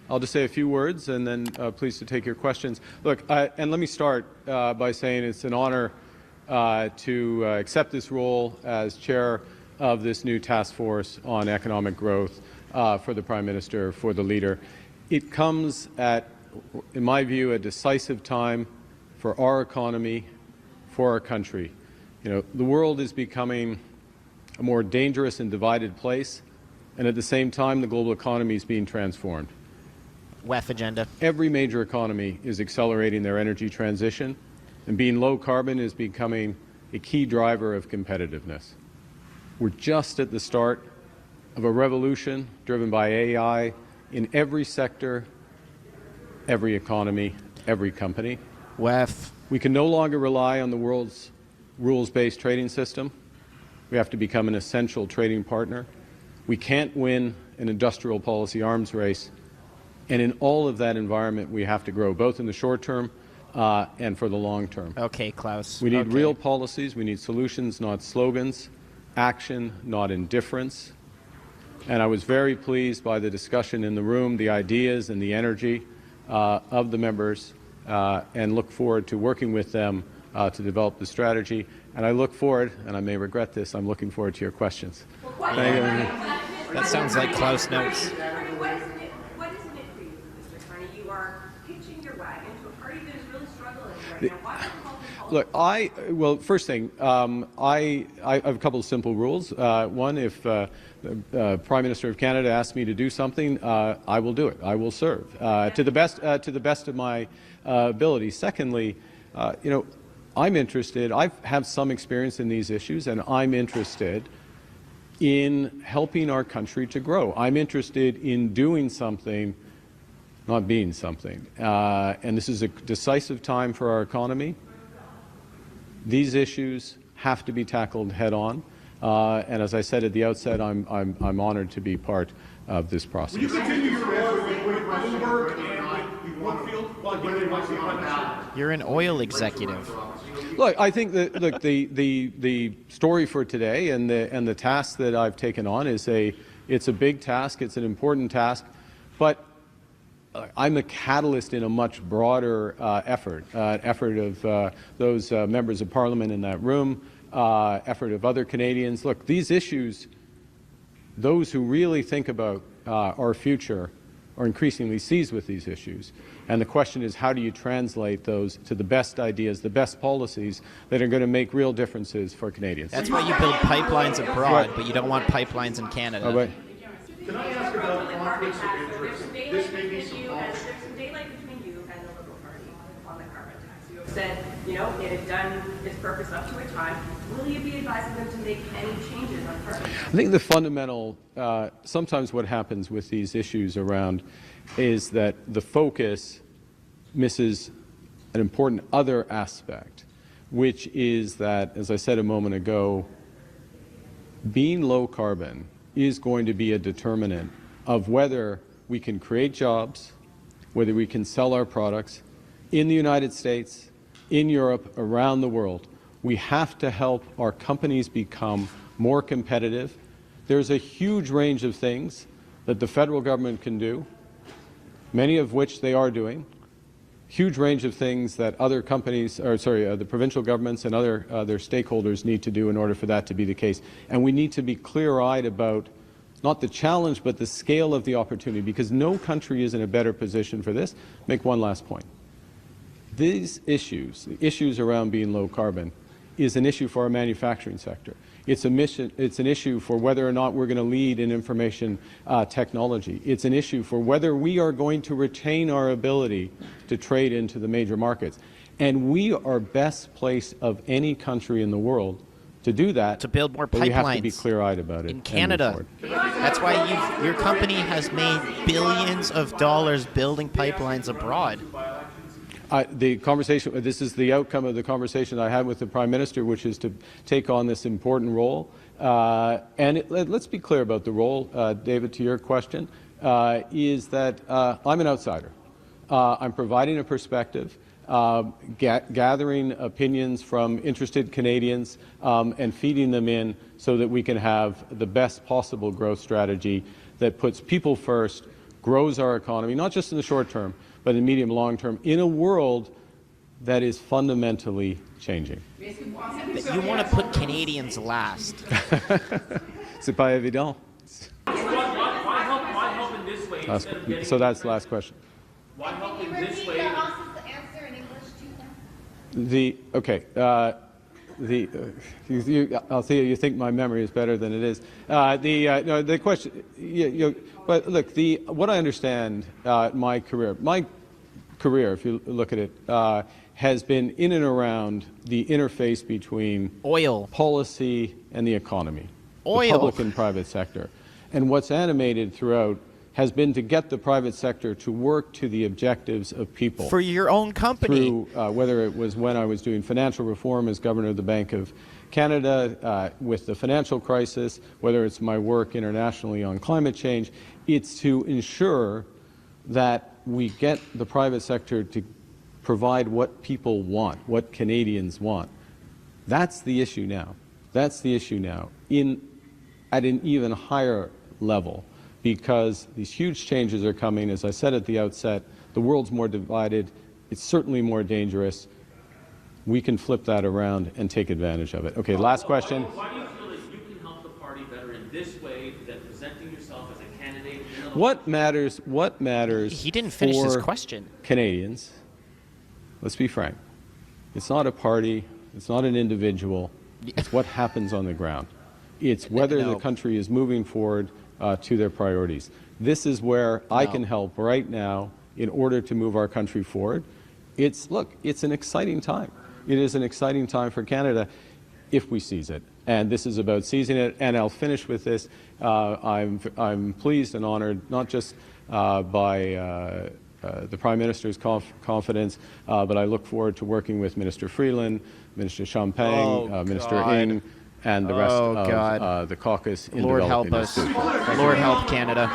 I'll just say a few words and then pleased to take your questions. Look, and let me start by saying it's an honor to accept this role as chair of this new task force on economic growth for the Prime Minister, for the leader. It comes at, in my view, a decisive time for our economy, for our country. You know, the world is becoming a more dangerous and divided place, and at the same time, the global economy is being transformed. WEF agenda. Every major economy is accelerating their energy transition, and being low carbon is becoming a key driver of competitiveness. We're just at the start of a revolution driven by AI in every sector, every economy, every company. WEF. We can no longer rely on the world's rules-based trading system. We have to become an essential trading partner. We can't win an industrial policy arms race. And in all of that environment, we have to grow, both in the short term and for the long term. Okay, Klaus. We need real policies. We need solutions, not slogans. Action, not indifference. And I was very pleased by the discussion in the room, the ideas and the energy of the members, and look forward to working with them to develop the strategy. And I look forward, and I may regret this, I'm looking forward to your questions. Thank you. That sounds like Klaus notes. What isn't it for you, Mr. Carney? You are pitching your wagon to a party that is really struggling right now. Why don't you call this Look, first thing, I have a couple of simple rules. One, if the Prime Minister of Canada asks me to do something, I will do it. I will serve to the best of my ability. Secondly, you know, I'm interested. I have some experience in these issues, and I'm interested in helping our country to grow. I'm interested in doing something, not being something. And this is a decisive time for our economy. These issues have to be tackled head-on. And as I said at the outset, I'm honored to be part of this process. Will you continue your role with Bloomberg and with Brookfield while you You're an oil executive. Look, I think that the story for today and the task that I've taken on is it's a big task, it's an important task, but I'm a catalyst in a much broader effort of those members of Parliament in that room, effort of other Canadians. Look, these issues, those who really think about our future are increasingly seized with these issues. And the question is, how do you translate those to the best ideas, the best policies that are going to make real differences for Canadians? That's why you build pipelines abroad, but you don't want pipelines in Canada. Right. Can I ask about conflicts of interest? This may be some There's some daylight between you and the Liberal Party on the carbon tax. You have said, you know, it had done its purpose up to a time. Will you be advising them to make any changes on carbon tax? I think the fundamental, sometimes what happens with these issues around is that the focus misses an important other aspect, which is that, as I said a moment ago, being low carbon is going to be a determinant of whether we can create jobs, whether we can sell our products in the United States, in Europe, around the world. We have to help our companies become more competitive. There's a huge range of things that the federal government can do, many of which they are doing. Huge range of things that other companies, or sorry, the provincial governments and other their stakeholders need to do in order for that to be the case. And we need to be clear-eyed about not the challenge, but the scale of the opportunity, because no country is in a better position for this. Make one last point. These issues, the issues around being low carbon, is an issue for our manufacturing sector. It's an issue for whether or not we're going to lead in information technology. It's an issue for whether we are going to retain our ability to trade into the major markets. And we are best placed of any country in the world to do that. To build more pipelines. But we have to be clear-eyed about it. In Canada. That's why your company has made billions of dollars building pipelines abroad. The conversation, this is the outcome of the conversation I had with the Prime Minister, which is to take on this important role. Let's be clear about the role, David, to your question, is that I'm an outsider. I'm providing a perspective, gathering opinions from interested Canadians and feeding them in so that we can have the best possible growth strategy that puts people first, grows our economy, not just in the short term, but in the medium and long term, in a world that is fundamentally changing. You want to put Canadians last. C'est pas évident. Why help in this way instead of getting... So that's the last question. Why help in this Repeat way? the answer in English to them. I'll see you think my memory is better than it is. No, the question, but look, what I understand, my career, if you look at it, has been in and around the interface between Oil. policy and the economy, Oil. the public and private sector. And what's animated throughout has been to get the private sector to work to the objectives of people. For your own company. Through, whether it was when I was doing financial reform as governor of the Bank of Canada, with the financial crisis, whether it's my work internationally on climate change, it's to ensure that we get the private sector to provide what people want, what Canadians want. That's the issue now. That's the issue now, at an even higher level, because these huge changes are coming. As I said at the outset, the world's more divided. It's certainly more dangerous. We can flip that around and take advantage of it. Okay, last question. Why do you feel that you can help the party better in this way than presenting yourself as a candidate? What matters He didn't finish his for question. Canadians, let's be frank, it's not a party, it's not an individual, it's what happens on the ground. It's whether the country is moving forward to their priorities. This is where I can help right now in order to move our country forward. It's an exciting time. It is an exciting time for Canada if we seize it. And this is about seizing it. And I'll finish with this. I'm pleased and honored, not just by the Prime Minister's confidence, but I look forward to working with Minister Freeland, Minister Champagne, Minister Ng, and the rest of the caucus in Lord help developing us. this. Lord help Canada.